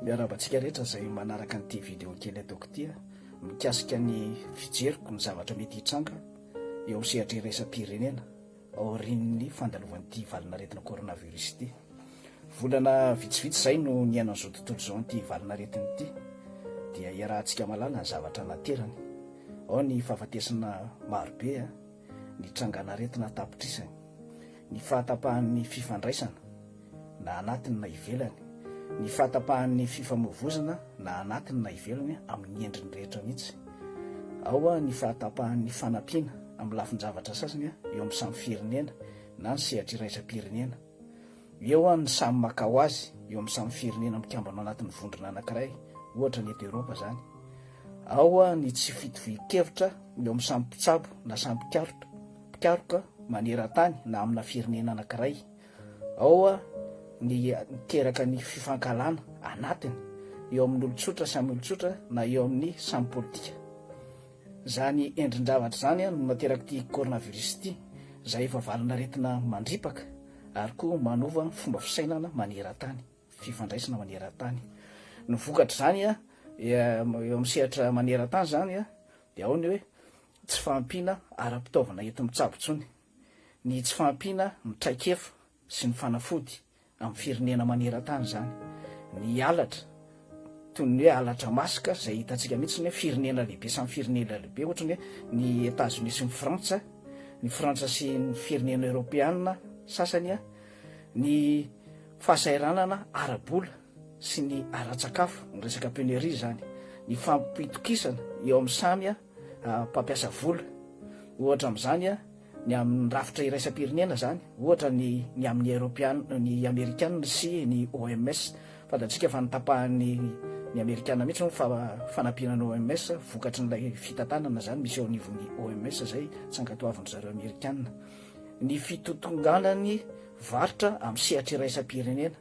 miarabantsika rehetra izay manaraka nyity vidéo kely ataoko ity mikasika ny fijeriko ny zavatra mety hitranga eo amin'ny sehatra iraisampirenena aorin'ny fandalovan'ity valan'aretina coronavirus ity. Volana vitsivitsy izay no niainan'izao tontolo izao ity valan'aretina ity dia iarahantsika malala ny zavatra naterany. Ao ny fahafatesana marobe, ny trangan'aretina tapitrisany, ny fahatapahan'ny fifandraisana na anatiny na ivelany, ny fahatapahan'ny fifamoivoizana na anatiny na ivelany amin'ny endriny rehetra mihitsy. Ao ny fahatapahan'ny fanampiana amin'ny lafiny zavatra sasany eo amin'ny samy firenena na ny sehatra iraisampirenena. Eo ny samy makao azy eo amin'ny samy firenena mikambana anatin'ny vondrona anankiray, ohatra ny eto Eropa zany. Ao ny tsy fitovi-kevitra eo amin'ny samy mpitsabo na samy mpikaroka maneran-tany na amina firenena anankiray. Ao ny teraka ny fifankalana anatiny eo amin'ny olon-tsotra samy olon-tsotra na eo amin'ny samy politika. Zany endrin-javatra zany no nateraka ity coronavirus ity, izay efa valan'aretina mandripaka ary koa manova fomba fisainana maneran-tany, fifandraisana maneran-tany. Ny vokatra zany eo amin'ny sehatra maneran-tany zany dia ao ny hoe tsy fahampiana ara-pitaovana enti-mitsabo intsony, ny tsy fahampiana ny traikefa sy ny fanafody amin'ny firenena maneran-tany zany, ny halatra toy ny hoe halatra masika izay hitantsika mihitsy ny hoe firenena lehibe samy firenena lehibe, ohatra ny hoe ny États-Unis sy ny Frantsa sy ny firenena Europeana sasany, ny fahasairanana ara-bola sy ny ara-tsakafo, ny resaka pénurie zany, ny fampitokisana eo amin'ny samy mpampiasa vola, ohatra amin'izany ny amin'ny rafitra iraisampirenena zany, ohatra ny amin'ny Europeana, ny Amerikana sy ny OMS. Fantatsika fa nitapahan'ny Amerikana mihitsy fanampiana ny OMS, vokatry n'ilay fitantanana zany misy eo anivon'ny OMS zay tsankatoavin'ny zareo Amerikana. Ny fitotonganany varotra amin'ny sehatra iraisampirenena,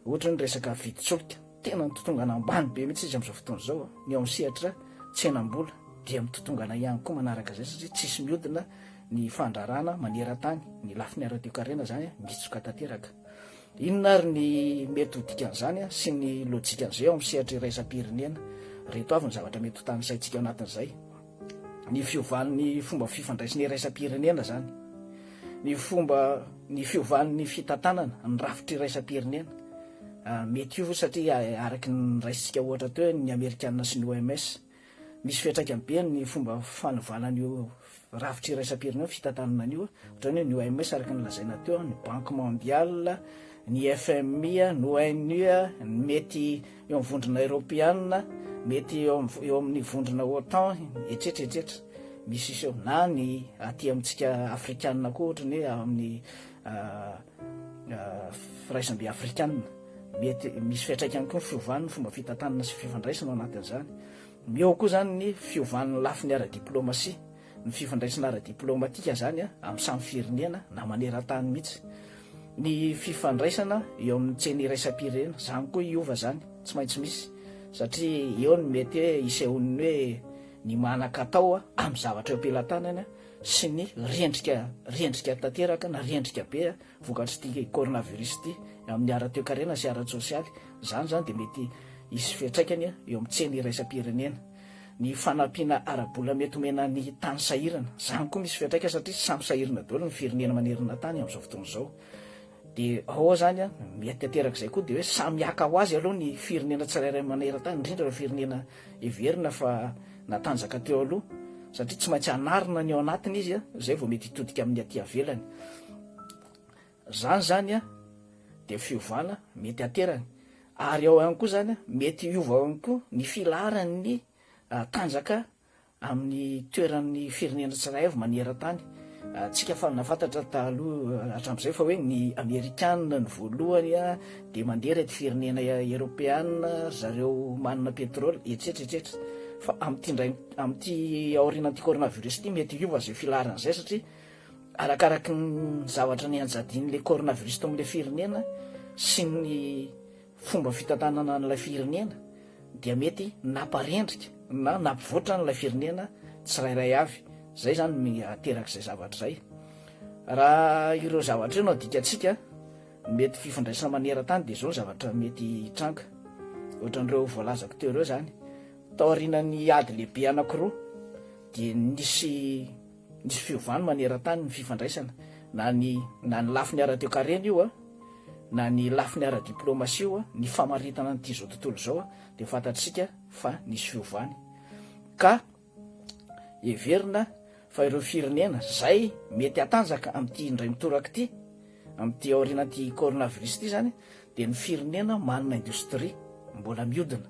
ohatra ny resaka viditsolika, tena mitotongana ambany be mihitsy izy amin'izao fotoana izao. Ny ao amin'ny sehatra tsenam-bola dia mitotongana ihany koa manaraka izay, satria tsisy mihodina ny fandrarana maneran-tany, ny lafiny ara-toe-karena zany mitsoka tanteraka. Inona ary ny mety ho dikan'izany sy ny lojikan'izay ao amin'ny sehatra iraisampirenena? Reto avy ny zavatra mety ho tanisaintsika ao anatin'izay: ny fiovan'ny fomba fifandraisana iraisam-pirenena zany, ny fiovan'ny fitantanana ny rafitra iraisam-pirenena. Mety io satria araky ny raisitsika ohatra teo ny Amerikana sy ny OMS, misy fiantraikany be ny fomba fanovanan'io rafitra iraisam-pirenena fitantanana an'io, ohatra ny ny OMS araky ny lazaina teo, ny Banque mondiale, ny FMI, ny ONU, mety eo amin'ny vondrona Europeana, mety eo amin'ny vondrona OTAN, etsetra. Misy iseo na ny aty amintsika afrikanina koa, ohatra ny amin'ny firaisambe afrikanina, mety misy fiantraikany koa ny fiovan'ny fomba fitantanana sy fifandraisana ao anatin'izany. Eo koa zany ny fiovan'ny lafiny ara-diplomasia, ny fifandraisana ara-diplomatika zany amin'ny samy firenena na maneran-tany mihitsy. Ny fifandraisana eo amin'ny tsena iraisam-pirenena zany koa iova zany, tsy maintsy misy, satria eo ny mety hoe isehon'ny hoe ny manan-katao amin'ny zavatra eo am-pelantanany sy ny rendrika tanteraka na rendrika be vokatry ity coronavirus ity amin'ny ara-toe-karena sy ara-tsosialy zany dia mety hisy fiantraikany eo amin'ny tsena iraisam-pirenena. Ny fanampiana ara-bola mety omena ny tany sahirana zany koa misy fiantraikany, satria samy sahirana daholo ny firenena manerana tany amin'izao fotoana izao. Dia ao zany mety ateraka izay koa dia hoe samy haka ho azy aloha ny firenena tsirairay maneran-tany, indrindra firenena heverina fa natanjaka teo aloha, satria tsy maintsy anarina ny ao anatiny izy zay vao mety hitodika amin'ny aty avelany. Zany dia fiovana mety aterany, ary ao ihany koa zany mety hiova ihany koa ny filaharan'ny tanjaka amin'ny toeran'ny firenena tsirairay avy maneran-tany. Tsika fa nafantatra taloha hatramin'izay fa hoe ny Amerikana ny voalohany dia mandeha reto firenena Europeana, zareo manana petrôly, etsetra. Fa amin'ity aorin'ity coronavirus ity mety hiova zay filaharan'izay, satria arakaraky ny zavatra ny anjadin'ilay coronavirus tao amin'ilay firenena sy ny fomba fitantanana n'ilay firenena dia mety namparendrika na nampivoatra n'ilay firenena tsirairay avy. Zay zany ateraka izay zavatra zay. Raha ireo zavatra io no adikantsika mety fifandraisana maneran-tany dia zao zavatra mety hitranga. ohatran'ireo voalazako teo ireo zany taorinany ady lehibe anankiroa dia nisy fiovany maneran-tany ny fifandraisana na ny lafiny ara-toekarena io na ny lafiny ara-diplomasia io ny famaritana nyity zao tontolo zao dia fantatsika fa nisy fiovany ka everina fa ireo firenena zay mety hatanjaka amin'ity indray mitoraka ity amin'ity aorin'ity coronavirus ity zany dia ny firenena manana indostria mbola miodina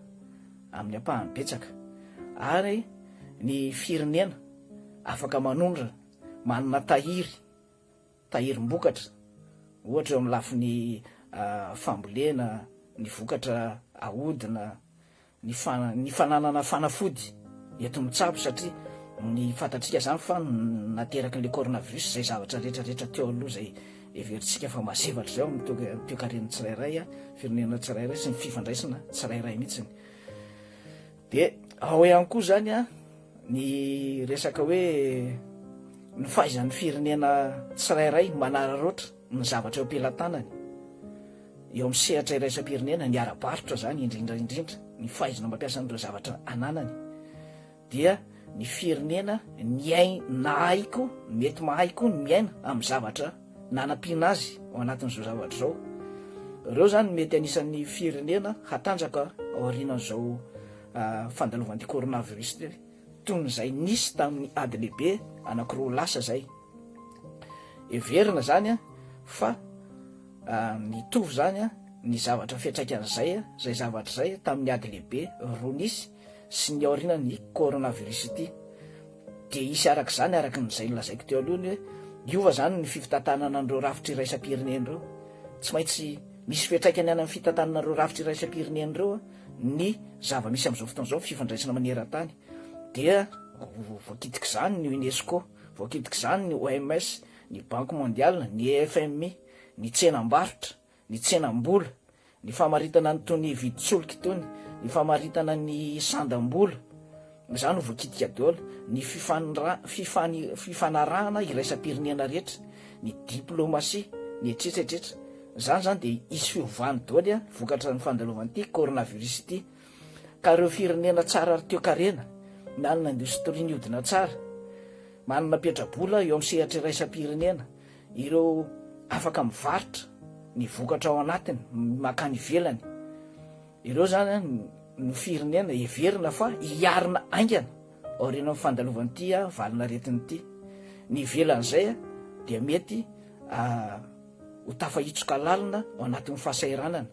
amin'ny ampahany betsaka ary ny firenena afaka manondrana manana tahirim-bokatra ohatra eo amin'ny lafiny fambolena ny vokatra ahodina ny fananana fanafody eto mitsabo satria ny fantatsika zany fa nateraka n'le coronavirus zay zavatra rehetrarehetra teo aloha zay everitsika fa mazevatra zao mitoekareny tsirairay firenena tsirairay sy ny fifandraisana tsirairay mihitsiny dia ao ihany koa zany ny resaka hoe ny fahaizan'ny firenena tsirairay manararoatra ny zavatra eo ampelantanany eo amin'ny sehatra iraisam-pirenena ny ara-barotra zany indrindraindrindra ny fahaizana mampiasa n'ireo zavatra ananany dia ny firenena nahaiko mety mahaiko ny miaina amin'ny zavatra nanampiana azy ao anatin'izao zavatra zao ireo zany mety anisan'ny firenena hatanjaka aorinan'izao fandalovan'ity coronavirus ty toy n'izay nisy tamin'ny ady lehibe anankiroa lasa zay everina zany fa nitovy zany ny zavatra fiantraikan'izay zay zavatra zay tamin'ny ady lehibe roa nisy sy ny aorinan'ny coronavirus ity dia isy araka zany araka n'izay lazaiko teo alohany hoe iova zany ny fitantanana an'ireo rafitra iraisam-pirenena ireo tsy maintsy misy fiantraikany any amin'ny fitantanana an'ireo rafitra iraisam-pirenena ireo ny zava-misy amin'izao fotoana zao fifandraisana maneran-tany dia voakitika zany ny UNESCO, voakitika zany ny OMS, ny banque mondiale, ny FMI, ny tsenam-barotra, ny tsenam-bola, ny famaritana ny tony viditsoloka tony, ny famaritana ny sandam-bola zany voakitika daholo, ny fifanarahana iraisam-pirenena rehetra, ny diplomasia, ny etretretra zany dia isy fiovany daholo vokatra ny fandalovan'ity coronavirus ity ka ireo firenena tsara ary-toekarena manana indostria niodina tsara manana petrabola eo amin'ny sehatra iraisam-pirenena ireo afaka mivarotra ny vokatra ao anatiny makany ivelany ireo zany ny firenena everina fa hiarina aingana aoriana amin'ny fandalovan'ity valan'aretin'ity ny ivelan'izay dia mety ho tafahitsoka lalina ao anatin'ny fahasairanana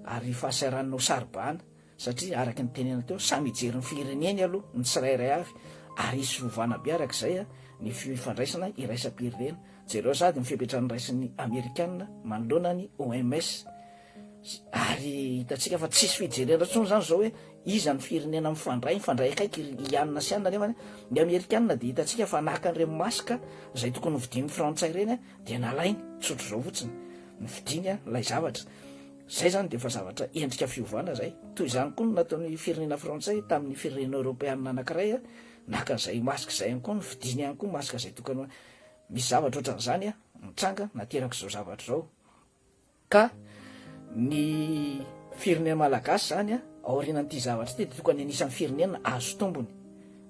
ary fahasairanana ho saribahana satria araka ny tenena teo samy hijery ny fireneny aloha ny tsirairay avy ary isy fiovana be arak'izay ny fifandraisana iraisam-pirenena jereo sady ny fipetrany raisin'ny amerikanina manoloana ny OMS ary hitatsika fa tsisy fijerena tsony zany zao hoe iza ny firenena mifandray akaiky ianina sy anina nefa ny amerikanina dia hitatsika fa naka an'ireny masika zay tokony vidian'ny frantsay ireny dia nalainy tsotro zao fotsiny ny vidiany lay zavatra zay zany dia fa zavatra endrika fiovana zay toy izany koa no nataon'ny firenena frantsay tamin'ny firenena eoropeanina anankiray naka an'izay masika zay ihany koa ny vidiany ihany koa masika zay tokony misy zavatra ohatran'izany mitranga nateraka zao zavatra zao ka ny firenena malagasy zany aorinan'ity zavatra ity dia tokony anisan'ny firenena azo tombony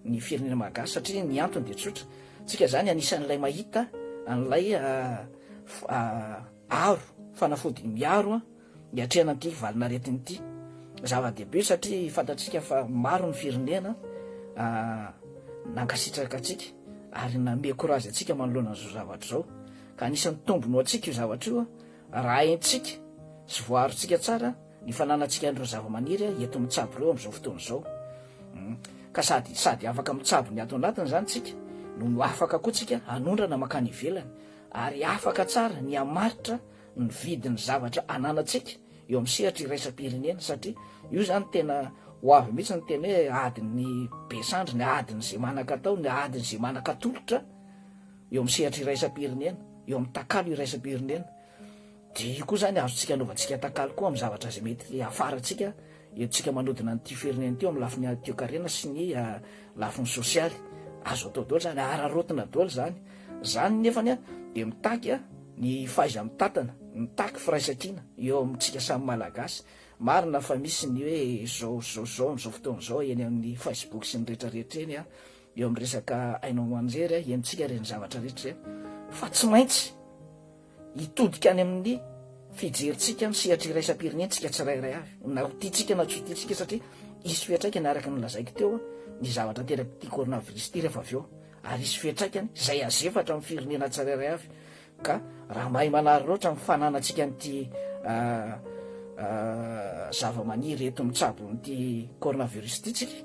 ny firenena malagasy satria ny antony dia tsotra tsika zany anisan'ilay mahita an'ilay aro fanafody miaro hiatrehanan'ity valan'aretin'ity zava-dehibe satria fantatsika fa maro ny firenena nankasitraka atsika ary name courage atsika manoloana an'izao zavatra zao ka anisan'ny tombony ho atsika io zavatra io raha haintsika sy voarotsika tsara ny fananantsika an'ireo zava-maniry eto mitsabo ireo amin'izao fotoana izao ka sady afaka mitsabo ny ato anatiny zany tsika no afaka koa tsika anondrana makany ivelany ary afaka tsara ny amaritra ny vidiny zavatra ananatsika eo amin'ny sehatra iraisam-pirenena satria io zany tena ho avy mihitsy ny tena hoe adin'ny besandry ny adiny zay manakatao ny adiny zay manakatolotra eo amin'ny sehatra iraisam-pirenena eo amin'ny takalo iraisam-pirenena dia io koa zany azotsika anaovantsika takalo koa amin'ny zavatra zay mety afaratsika etsika manodina nyity firenena teo amin'ny lafiny toekarena sy ny lafiny sosialy azo atao daholo zany ararotina daholo zany nefany dia mitaky ny faiza mitatana mitaky firaisan-kina eo amintsika samy malagasy. Marina fa misy ny hoe zao fotoan'izao eny amin'ny Facebook sy ny rehetrarehetra eny eo amin'ny resaka ainao anjery entsika reny zavatra rehetra zay, fa tsy maintsy hitodika any amin'ny fijeritsika ny sehatra iraisam-pirenentsika tsirairay avy, na tiatsika na tsy tiatsika, satria isy fiantraikany araka ny lazaiko teo ny zavatra tena ty coronavirus ty rehefa avy eo, ary isy fiantraikany zay azefatra amin'ny firenena tsirairay avy. Ka raha mahay manary loatra mifananantsika n'ity zava-maniry eto mitsabo n'ity coronavirus ty tsika,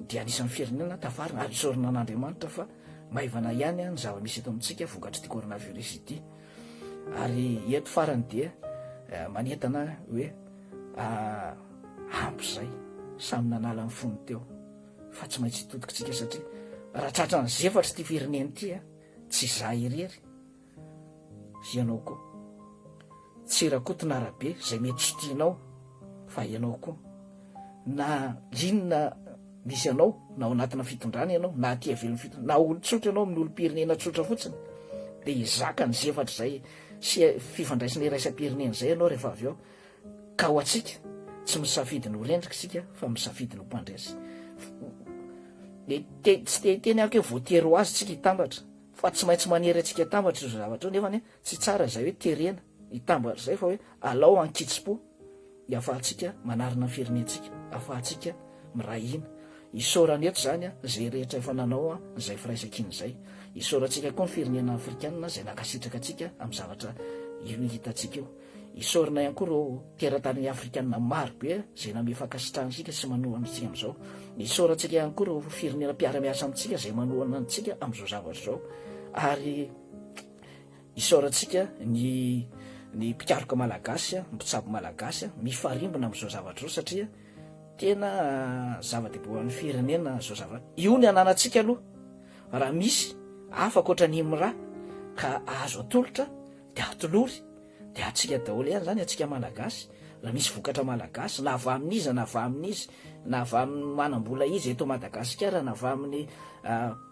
dia anisan'ny firenena tafarina ary sorina an'Andriamanitra fa maivana ihany ny zava-misy eto amintsika vokatry ty coronavirus ity. Ary eto farany dia manentana hoe ampy zay samy nanala ny fony teo, fa tsy maintsy hitodikitsika, satria raha tratra ny zefatra ty firenena ty tsy za irery ianao koa, tsy rakotona arabe zay mety tsy tianao, fa ianao koa na linona misy anao, na ao anatina fitondrana ianao, na aty avelon'ny fitondrana, na olo-tsotra ianao amin'ny olo-pirenena tsotra fotsiny, de izaka ny zefatra zay sy fifandraisana iraisam-pirenena zay ianao rehefa avy eo. Ka ho atsika tsy misafidy ny rendrika sika fa misafidy ny mpandresy. Tsy teteny ako hoe voatery ho azy tsika hitambatra, fa tsy maintsy manery atsika hitambatra izo zavatra io, nefa tsy tsara zay hoe terena hitambatra zay, fa hoe alao ankitsy-po ahafahantsika manarina ny firenentsika, ahafahantsika miray hina. Isaorany eto zany zay rehetra efa nanao zay firaisan-kina zay. Isaorantsika koa ny firenena afrikanina zay nakasitraka atsika amin'ny zavatra hitantsika io. Isaorana ihany koa reo teratany afrikanina maro be zay namefakasitrahantsika sy manohana antsika amin'izao. Isaorantsika ihany koa reo firenena mpiara-miasa amintsika zay manohana antsika amin'izao zavatra zao. Ary isaorantsika ny mpikaroka malagasy, mpitsabo malagasy mifarimbona amin'izao zavatra zao, satria tena zava-dehibe ho an'ny firenena zao zavatra. Io ny ananantsika aloha, raha misy afaka oatra ny mira ka azo atolotra de atolory, de atsika daholo ihany zany atsika malagasy. Raha misy vokatra malagasy, na avy amin'iza na avy amin'izy, na avy amin'ny manam-bola izy eto Madagasikara, na avy amin'ny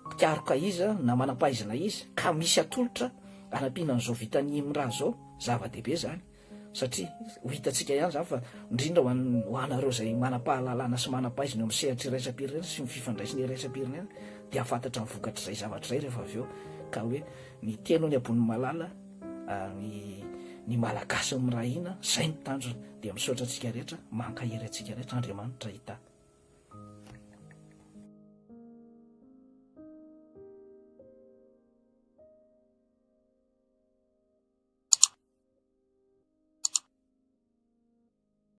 mpikaroka iza na manam-pahaizana izy, ka misy atolotra anampiana an'izao vitan'ny mira zao, zava-dehibe zany. Satria ho hitantsika ihany zany fa indrindra ho anareo zay manam-pahalalana sy manam-pahaizana eo amin'ny sehatra iraisam-pirenena sy ny fifandraisana iraisam-pirenena, dia afantatra ny vokatra zay zavatra zay rehefa avy eo. Ka hoe ny teno ny ambony malala, ny malagasy miray hina, zay ny tanjona. Dia misaotra antsika rehetra, mankahery antsika rehetra, Andriamanitra hita.